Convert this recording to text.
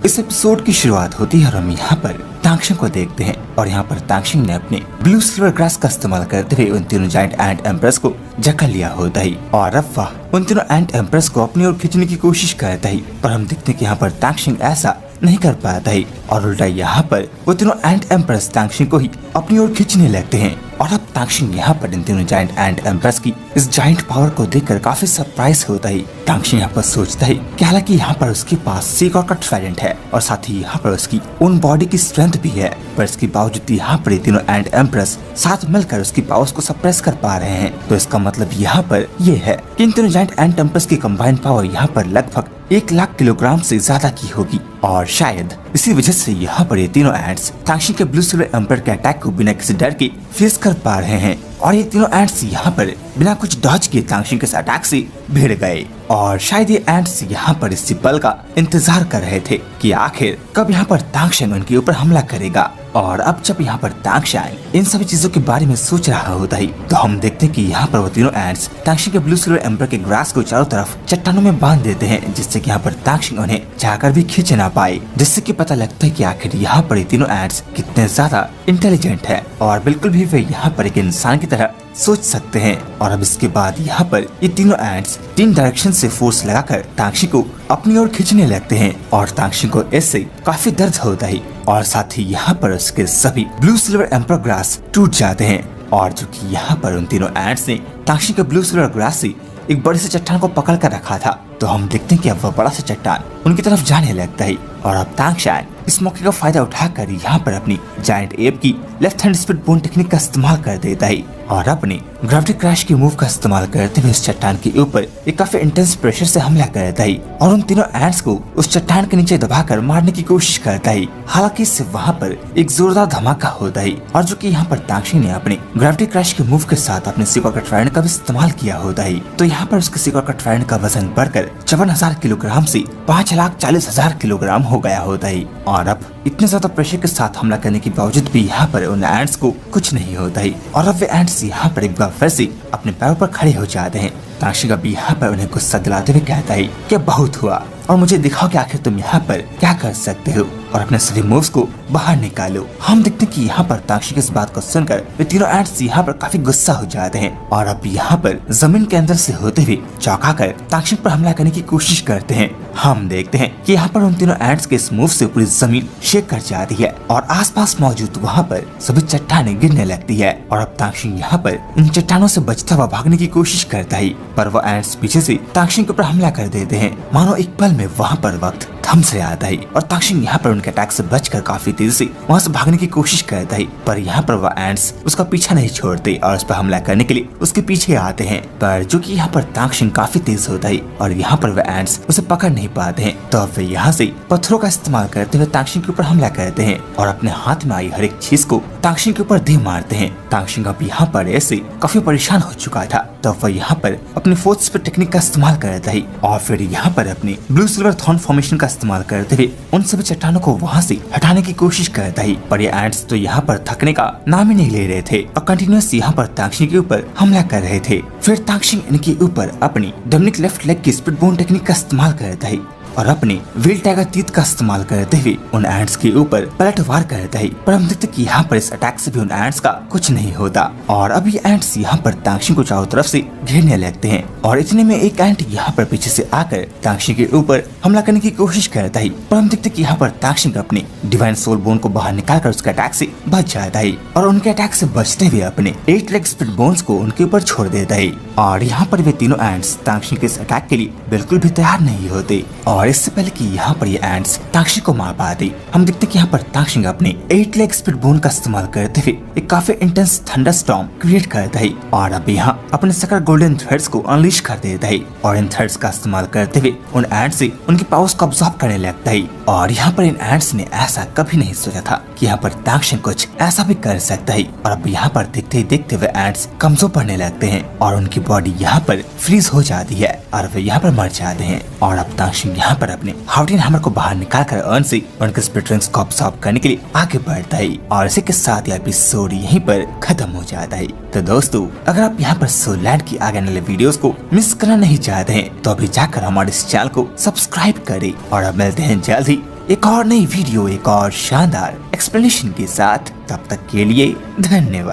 इस एपिसोड की शुरुआत होती है और हम यहाँ पर तांक्षिंग को देखते हैं और यहाँ पर तांक्षिंग ने अपने ब्लू सिल्वर ग्रास का इस्तेमाल करते हुए उन तीनों जायंट एंट एम्प्रेस को जकड़ लिया होता है और अब वह उन तीनों एंट एम्प्रेस को अपनी ओर खींचने की कोशिश करता है, पर हम देखते हैं कि यहाँ पर तांक्षिंग ऐसा नहीं कर पाता है और उल्टा यहाँ पर वो तीनों एंट एम्प्रेस तांक्षिंग को ही अपनी ओर खींचने लगते हैं। और अब तांक्षिंग यहाँ पर इन तीनों जायंट एंट एम्प्रेस की इस जायंट पावर को देखकर काफी सरप्राइज होता है। तांक्षिंग यहाँ पर सोचता है कि हालांकि यहाँ पर उसके पास सीकॉर का ट्राइडेंट है और साथ ही यहाँ पर उसकी उन बॉडी की स्ट्रेंथ भी है, पर इसके बावजूद यहाँ पर तीनों एंट एम्प्रेस साथ मिलकर उसकी पावर्स को सप्रेस कर पा रहे हैं। तो इसका मतलब यहाँ पर ये है कि इन तीनों जायंट एंट एम्प्रेस की कंबाइंड पावर यहाँ पर लगभग 1,00,000 किलोग्राम से ज्यादा की होगी और शायद इसी वजह से यहाँ पर ये तीनों एंट्स तांक्षिंग के ब्लू सिल्वर एम्पर के अटैक को बिना किसी डर के फेस कर पा रहे हैं। और ये तीनों एंट्स यहाँ पर बिना कुछ डॉज के तांक्षिंग के अटैक से भिड़ गए और शायद ये एंट्स यहाँ पर इसी पल का इंतजार कर रहे थे कि आखिर कब यहाँ पर तांक्षिंग उनके ऊपर हमला करेगा। और अब जब यहाँ पर तांक्षिंग इन सभी चीजों के बारे में सोच रहा होता है तो हम देखते हैं कि यहाँ पर वो तीनों एंट्स तांक्षिंग के ब्लू सिल्वर एम्पर के ग्रास को चारों तरफ चट्टानों में बांध देते हैं, जिससे कि यहाँ पर तांक्षिंग उन्हें चाहकर भी खींच ना पाए, जिससे कि पता लगता है कि आखिर यहाँ पर ये तीनों एंट्स कितने ज्यादा इंटेलिजेंट है और बिल्कुल भी वे यहाँ पर एक इंसान की तरह सोच सकते हैं। और अब इसके बाद यहाँ पर ये तीनों एंट्स 3 डायरेक्शन से फोर्स लगाकर तांक्षिंग को अपनी ओर खींचने लगते हैं और तांक्षिंग को इससे काफी दर्द होता है और साथ ही यहाँ पर उसके सभी ब्लू सिल्वर एम्पर ग्रास टूट जाते हैं। और जो कि यहाँ पर उन तीनों एंट्स ने तांक्षिंग के ब्लू सिल्वर ग्रास से एक बड़े से चट्टान को पकड़ कर रखा था, तो हम देखते हैं कि अब वह बड़ा सा चट्टान उनकी तरफ जाने लगता है। और अब तांक्षिंग इस मौके का फायदा उठाकर यहाँ पर अपनी जायंट एप की left hand speed bone technique का इस्तेमाल कर देता है और अपने ग्रेविटी क्रैश की मूव का इस्तेमाल करते हुए इस चट्टान के ऊपर एक काफी इंटेंस प्रेशर से हमला करता है और उन तीनों एंट्स को उस चट्टान के नीचे दबाकर मारने की कोशिश करता है। हालांकि इससे वहाँ पर एक जोरदार धमाका होता है और जो कि यहाँ पर तांक्षिंग ने अपने ग्रेविटी क्रैश के मूव के साथ अपने सीकॉर का ट्राइडेंट का भी इस्तेमाल किया होता है। तो यहाँ पर उसके सीकॉर का ट्राइडेंट का वजन बढ़कर 54,000 किलोग्राम से 5,40,000 किलोग्राम हो गया होता है। और अब इतने ज्यादा प्रेशर के साथ हमला करने के बावजूद भी यहाँ पर उन एंट्स को कुछ नहीं होता है और अब वे एंट्स यहाँ पर एक बार फिर से अपने पैरों पर खड़े हो जाते हैं। तांक्षिंग भी यहाँ पर उन्हें गुस्सा दिलाते हुए कहता है कि बहुत हुआ और मुझे दिखाओ कि आखिर तुम यहाँ पर क्या कर सकते हो और अपने सभी मूव्स को बाहर निकालो। हम देखते हैं कि यहाँ पर तांक्षिंग इस बात को सुनकर वे तीनों एंट्स यहाँ पर काफी गुस्सा हो जाते हैं और अब यहाँ पर जमीन के अंदर से होते हुए चौंका कर तांक्षिंग पर हमला करने की कोशिश करते हैं। हम देखते हैं कि यहाँ पर उन तीनों एंट्स के इस मूव से पूरी जमीन शेक कर जाती है और आसपास मौजूद वहाँ पर सभी चट्टानें गिरने लगती है। और अब तांक्षिंग यहाँ पर इन चट्टानों से बचता हुआ भागने की कोशिश करता है, पर वो एंट्स पीछे से तांक्षिंग के ऊपर हमला कर देते हैं। मानो एक पल में वहाँ पर वक्त थम से आता है और तांक्षिंग यहाँ पर उनके अटैक से बचकर काफी तेजी से वहाँ से भागने की कोशिश करता है, पर यहाँ पर वह एंट्स उसका पीछा नहीं छोड़ते और उस पर हमला करने के लिए उसके पीछे आते हैं। पर जो कि यहाँ पर तांक्षिंग काफी तेज होता है और यहाँ पर वह एंट्स उसे पकड़ नहीं पाते हैं, तो अब वे यहाँ से पत्थरों का इस्तेमाल करते हुए तांक्षिंग के ऊपर हमला करते हैं और अपने हाथ में आई हर एक चीज को तांक्षिंग के ऊपर दे मारते हैं। तांक्षिंग अब यहाँ पर ऐसे काफी परेशान हो चुका था, तो वह यहाँ पर अपने फोर्थ स्पीड टेक्निक का इस्तेमाल करता है और फिर यहाँ पर अपने ब्लू सिल्वर थॉर्न फॉर्मेशन का इस्तेमाल करते हुए उन सभी चट्टानों को वहाँ से हटाने की कोशिश करता है। पर ये एंट्स तो यहाँ पर थकने का नाम ही नहीं ले रहे थे और कंटिन्यूअस यहाँ पर तांक्षिंग के ऊपर हमला कर रहे थे। फिर तांक्षिंग इनके ऊपर अपनी डोमिनिक लेफ्ट लेग की स्पीड बोन टेक्निक का इस्तेमाल करता है और अपने व्हील टाइगर तीत का इस्तेमाल करते हुए उन एंट्स के ऊपर पलटवार करता है। पर हम देखते कि यहाँ पर इस अटैक से भी उन एंट्स का कुछ नहीं होता और अब ये एंट्स यहाँ पर तांक्षिंग को चारों तरफ से घेरने लगते हैं और इतने में एक एंट यहाँ पर पीछे से आकर तांक्षिंग के ऊपर हमला करने की कोशिश करता है। पर हम देखते कि यहाँ पर तांक्षिंग अपने डिवाइन सोल बोन को बाहर निकालकर उसके अटैक से बच जाता है और उनके अटैक से बचते हुए अपने 8 लेग स्पीड बोन्स को उनके ऊपर छोड़ देता है। और यहाँ पर वे तीनों एंट्स तांक्षिंग के इस अटैक के लिए बिल्कुल भी तैयार नहीं होते और इससे पहले कि यहाँ पर ये एंट्स तांक्षिंग को मार पाते, हम देखते कि यहाँ पर तांक्षिंग अपने 8 लेग स्पीड बोन का इस्तेमाल करते हुए एक काफी इंटेंस थंडरस्टॉर्म क्रिएट करता है और अब यहाँ अपने सकल गोल्डन थ्रेड्स को अनलीश कर देता है और इन थ्रेड्स का इस्तेमाल करते हुए उन एंट्स से उनकी पावर्स को अब्सॉर्ब करने लगता है। और यहाँ पर इन एंट्स ने ऐसा कभी नहीं सोचा था कि यहाँ पर तांक्षिंग कुछ ऐसा भी कर सकता है और अब यहाँ पर देखते ही देखते हुए एंट्स कमजोर पड़ने लगते हैं और उनकी बॉडी यहाँ पर फ्रीज हो जाती है और वे यहाँ पर मर जाते हैं। और अब तांक्षिंग यहाँ पर अपने हाउटिन हैमर को बाहर निकालकर अर्न से उनके स्पिरिट रिंग्स को अब्सॉर्ब करने के लिए आगे बढ़ता है और इसी के साथ यह एपिसोड यहीं पर खत्म हो जाता है। तो दोस्तों, अगर आप यहाँ पर सोलैंड की आगे वाले वीडियोस को मिस करना नहीं चाहते हैं तो अभी जाकर हमारे इस चैनल को सब्सक्राइब करें और अब मिलते हैं जल्द ही एक और नई वीडियो, एक और शानदार एक्सप्लेनेशन के साथ। तब तक के लिए धन्यवाद।